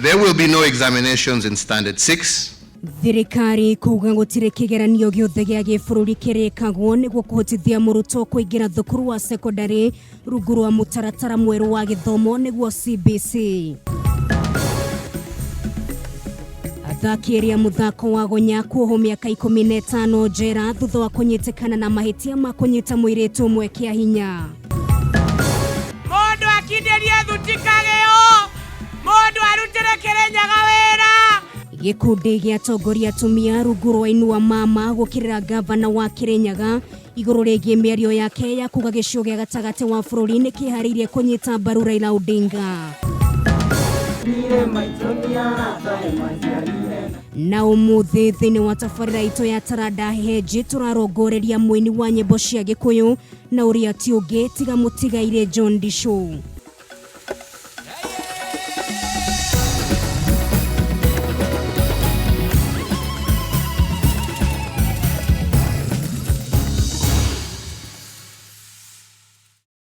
There will be no examinations in Standard 6. Thirikari kuga gutire kigeranio giothe gia gibũrũri kirikagwo niguo kuhotithia mũrutwo kuingira thukuru wa secondary rungu rwa mũtaratara mwerũ wa gĩthomo niguo CBC. Athaki aria muthako wa gonya kuohwo miaka 15 njera thutha wa kunyitikana na mahitia ma kunyita mũirĩtu ũmwe kĩa hinya. Mundu akinderie thutikageo, mundu arutire Kirinyaga wĩra. Gikundi gĩa atongoria atumia rungu rwa Inua Mama gukirira gavana wa Kirinyaga igũrũ rĩgiĩ mĩario yake ya kuga gĩcigo gĩa gatagatĩ wa bũrũri nĩ kĩharĩirie kunyita mbaru Raila Odinga. Na ũmũthĩ thĩinĩ wa tabarĩra itũ ya Taranda Heji tũrarongoreria mũini wa nyĩmbo cia Gĩkũyũ na ũrĩa ti ũngĩ tiga mũtigaire John Disho.